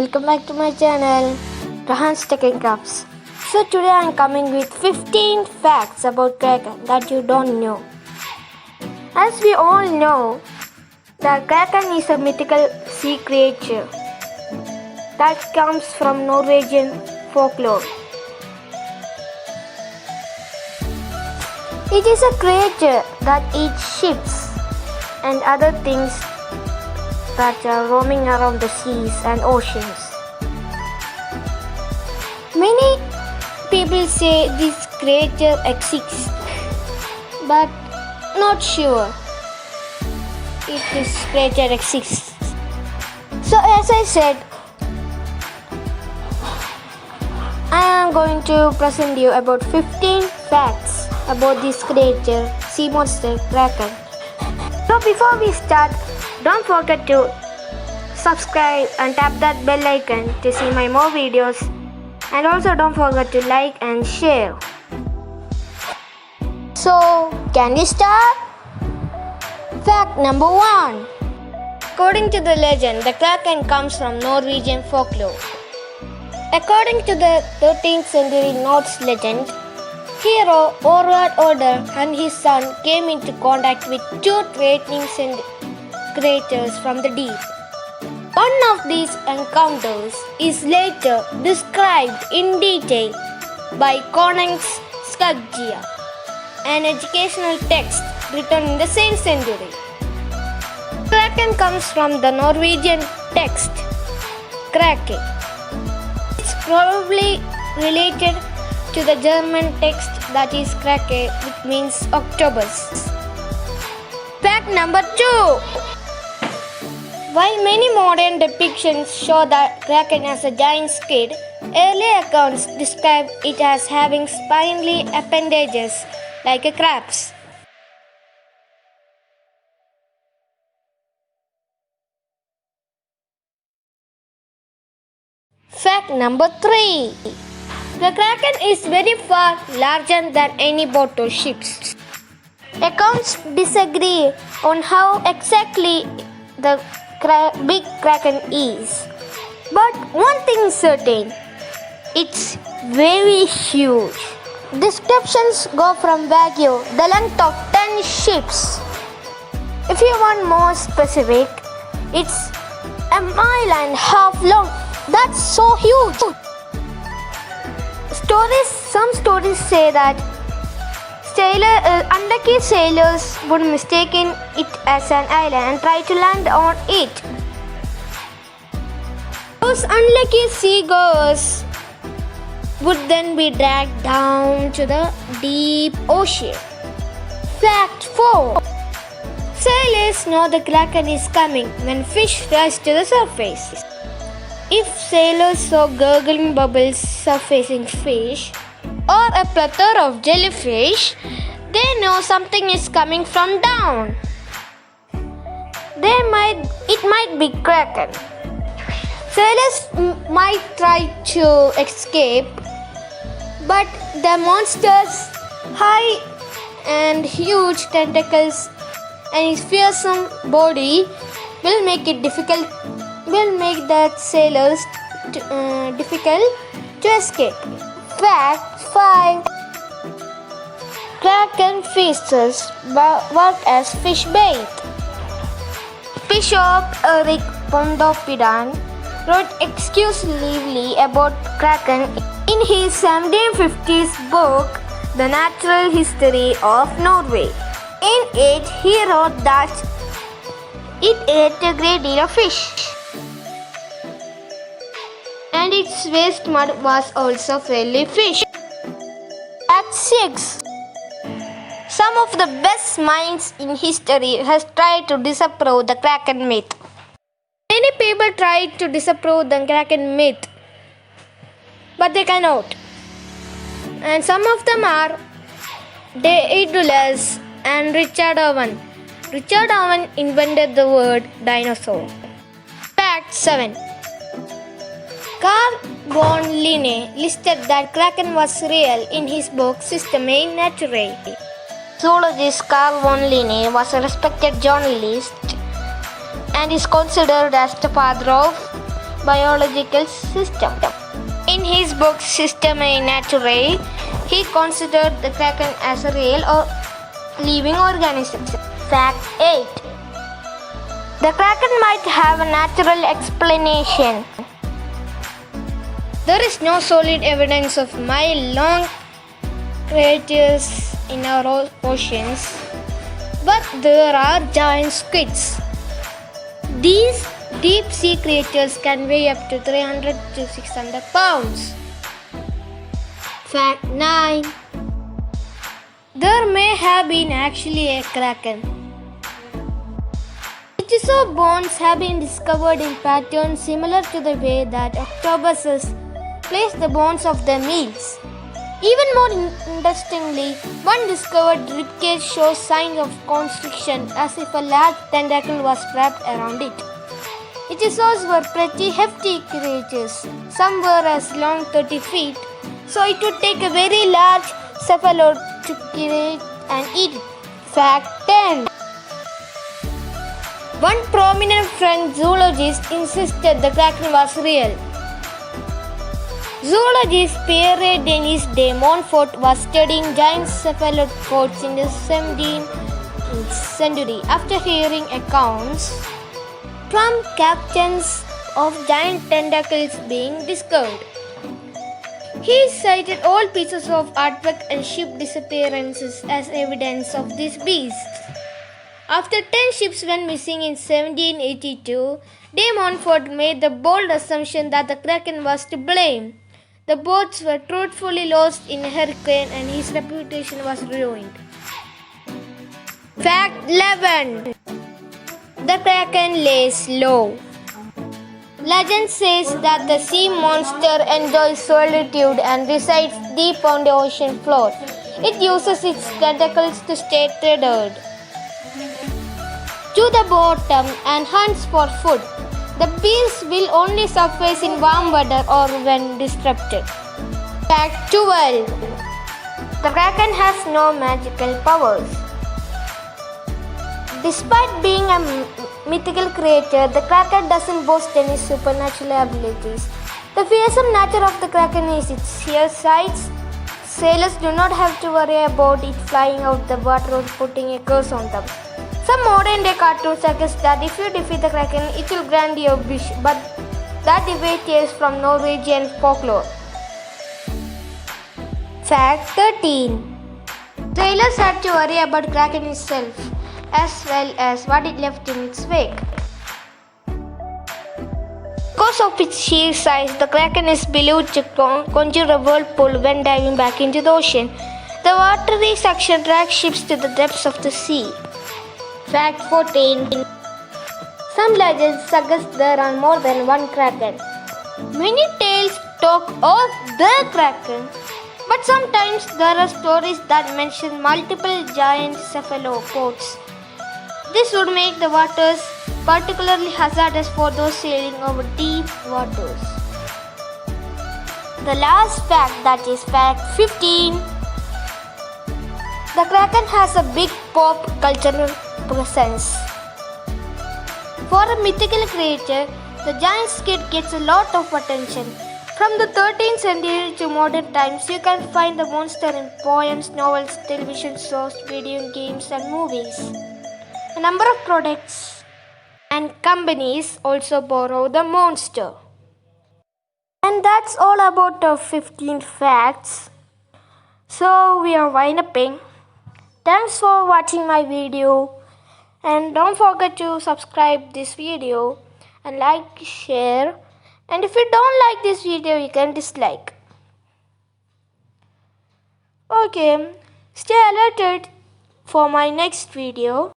welcome back to my channel, Rehan's Tech and Crafts. So today I am coming with 15 facts about Kraken that you don't know. As we all know, the Kraken is a mythical sea creature that comes from Norwegian folklore. It is a creature that eats ships and other things that are roaming around the seas and oceans. Many people say this creature exists, but not sure if this creature exists. So as I said, I am going to present you about 15 facts about this creature, sea monster Kraken. So before we start, don't forget to subscribe and tap that bell icon to see my more videos, and also don't forget to like and share. So can we start? Fact number 1. According to the legend, the Kraken comes from Norwegian folklore. According to the 13th century Norse legend, hero Orward Order and his son came into contact with two threatening creatures from the deep. One of these encounters is later described in detail by Konungs Skaggia, an educational text written in the same century. Kraken comes from the Norwegian text Kraken. It's probably related to the German text that is Krake, which means octopus. Fact number 2. While many modern depictions show that Kraken as a giant squid, early accounts describe it as having spiny appendages like a crab's. Fact number 3. The Kraken is very far larger than any boat or ships. Accounts disagree on how exactly the big Kraken is. But one thing is certain, it's very huge. Descriptions go from vague, the length of 10 ships. If you want more specific, it's a mile and a half long. That's so huge. Some stories say that unlucky sailors would mistaken it as an island and try to land on it. Those unlucky seagoers would then be dragged down to the deep ocean. Fact 4. Sailors know the Kraken is coming when fish rise to the surface. If sailors saw gurgling bubbles surfacing fish or a plethora of jellyfish, they know something is coming from down. It might be Kraken. Sailors might try to escape, but the monster's high and huge tentacles and his fearsome body will make the sailors difficult to escape. Fact 5. Kraken feasts work as fish bait. Bishop Eric Pondopidan wrote exclusively about Kraken in his 1750s book, The Natural History of Norway. In it, he wrote that it ate a great deal of fish, and its waste mud was also fairly fish. Fact 6. Some of the best minds in history has tried to disprove the Kraken myth. Many people tried to disprove the Kraken myth, but they cannot. And some of them are Daedalus and Richard Owen. Richard Owen invented the word dinosaur. Fact 7. Carl von Linné listed that Kraken was real in his book Systemae Naturae. Zoologist Carl von Linné was a respected journalist and is considered as the father of biological system. In his book Systemae Naturae, he considered the Kraken as a real or living organism. Fact 8. The Kraken might have a natural explanation. There is no solid evidence of mile-long creatures in our oceans, but there are giant squids. These deep-sea creatures can weigh up to 300 to 600 pounds. Fact 9. There may have been actually a Kraken. Ichthyosaur bones have been discovered in patterns similar to the way that octopuses place the bones of their meals. Even more interestingly, one discovered ribcage shows signs of constriction as if a large tentacle was wrapped around it. Ichthyosaurs were pretty hefty creatures. Some were as long 30 feet, so it would take a very large cephalod to kill and eat it. Fact 10. One prominent French zoologist insisted the Kraken was real. Zoologist Pierre-Denis de Montfort was studying giant cephalopods in the 17th century after hearing accounts from captains of giant tentacles being discovered. He cited old pieces of artwork and ship disappearances as evidence of these beasts. After 10 ships went missing in 1782, de Montfort made the bold assumption that the Kraken was to blame. The boats were truthfully lost in a hurricane and his reputation was ruined. Fact 11. The Kraken lays low. Legend says that the sea monster enjoys solitude and resides deep on the ocean floor. It uses its tentacles to stay tethered to the bottom and hunts for food. The beast will only surface in warm weather or when disrupted. Fact 12. The Kraken has no magical powers. Despite being a mythical creature, the Kraken doesn't boast any supernatural abilities. The fearsome nature of the Kraken is its sheer size. Sailors do not have to worry about it flying out the water or putting a curse on them. Some modern day cartoons suggest that if you defeat the Kraken, it will grant you a wish, but that debate is from Norwegian folklore. Fact 13. Sailors had to worry about Kraken itself, as well as what it left in its wake. Because of its sheer size, the Kraken is believed to conjure a whirlpool when diving back into the ocean. The watery suction drags ships to the depths of the sea. Fact 14. Some legends suggest there are more than one Kraken. Many tales talk of the Kraken, but sometimes there are stories that mention multiple giant cephalopods. This would make the waters particularly hazardous for those sailing over deep waters. The last fact, that is fact 15. The Kraken has a big pop cultural presence. For a mythical creature, the giant squid gets a lot of attention. From the 13th century to modern times, you can find the monster in poems, novels, television shows, video games, and movies. A number of products and companies also borrow the monster. And that's all about our 15 facts. So we are winding up. Thanks for watching my video. And don't forget to subscribe this video and like, share. And if you don't like this video, you can dislike. Okay, stay alerted for my next video.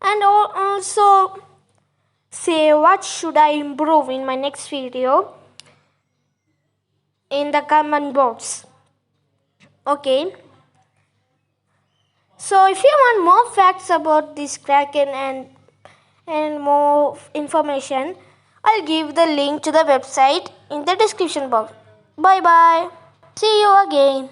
And also say what should I improve in my next video in the comment box. Okay. So if you want more facts about this Kraken and more information, I'll give the link to the website in the description box. Bye bye. See you again.